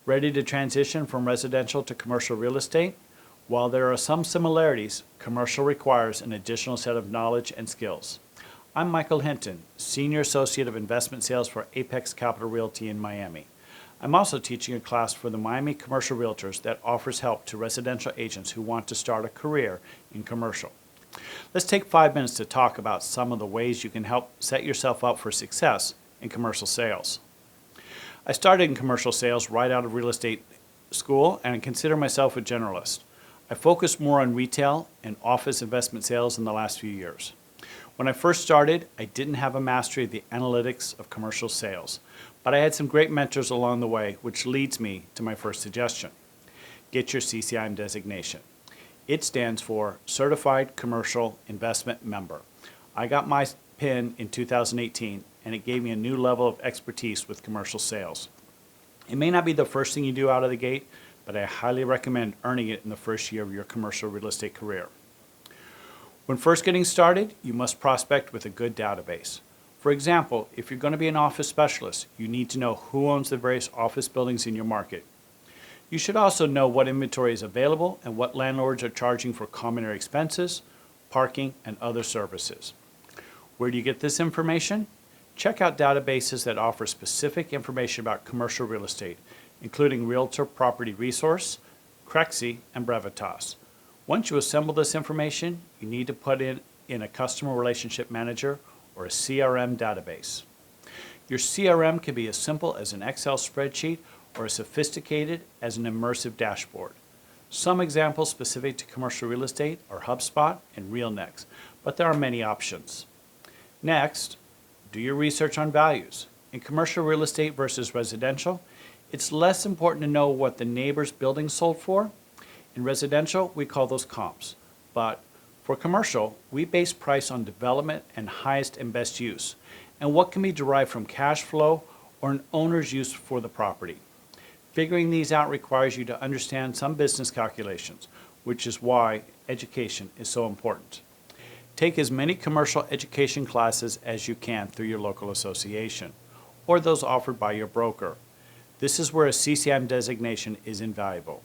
Ready to transition from residential to commercial real estate? While there are some similarities, commercial requires an additional set of knowledge and skills. I'm Michael Hinton, Senior Associate of Investment Sales for Apex Capital Realty in Miami. I'm also teaching a class for the Miami Commercial Realtors that offers help to residential agents who want to start a career in commercial. Let's take 5 minutes to talk about some of the ways you can help set yourself up for success in commercial sales. I started in commercial sales right out of real estate school, and I consider myself a generalist. I focused more on retail and office investment sales in the last few years. When I first started, I didn't have a mastery of the analytics of commercial sales, but I had some great mentors along the way, which leads me to my first suggestion. Get your CCIM designation. It stands for Certified Commercial Investment Member. I got my PIN in 2018, and it gave me a new level of expertise with commercial sales. It may not be the first thing you do out of the gate, but I highly recommend earning it in the first year of your commercial real estate career. When first getting started, you must prospect with a good database. For example, if you're going to be an office specialist, you need to know who owns the various office buildings in your market. You should also know what inventory is available and what landlords are charging for common area expenses, parking, and other services. Where do you get this information? Check out databases that offer specific information about commercial real estate, including Realtor Property Resource, Crexi, and Brevitas. Once you assemble this information, you need to put it in a customer relationship manager or a CRM database. Your CRM can be as simple as an Excel spreadsheet or as sophisticated as an immersive dashboard. Some examples specific to commercial real estate are HubSpot and RealNext, but there are many options. Next, do your research on values. In commercial real estate versus residential, it's less important to know what the neighbor's building sold for. In residential, we call those comps. But for commercial, we base price on development and highest and best use, and what can be derived from cash flow or an owner's use for the property. Figuring these out requires you to understand some business calculations, which is why education is so important. Take as many commercial education classes as you can through your local association, or those offered by your broker. This is where a CCIM designation is invaluable.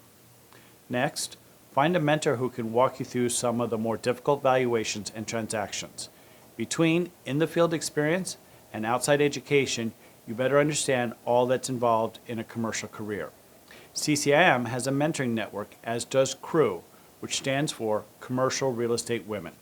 Next, find a mentor who can walk you through some of the more difficult valuations and transactions. Between in-the-field experience and outside education, you better understand all that's involved in a commercial career. CCIM has a mentoring network, as does CREW, which stands for Commercial Real Estate Women.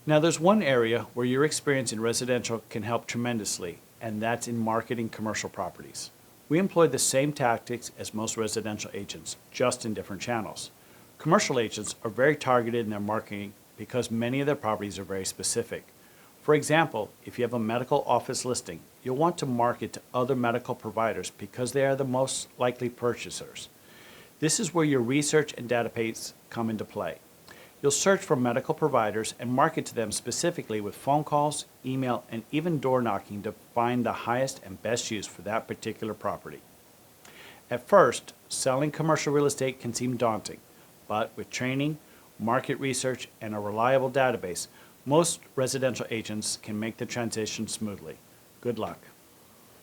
Now there's one area where your experience in residential can help tremendously, and that's in marketing commercial properties. We employ the same tactics as most residential agents, just in different channels. Commercial agents are very targeted in their marketing because many of their properties are very specific. For example, if you have a medical office listing, you'll want to market to other medical providers because they are the most likely purchasers. This is where your research and database come into play. You'll search for medical providers and market to them specifically with phone calls, email, and even door knocking to find the highest and best use for that particular property. At first, selling commercial real estate can seem daunting, but with training, market research, and a reliable database, most residential agents can make the transition smoothly. Good luck.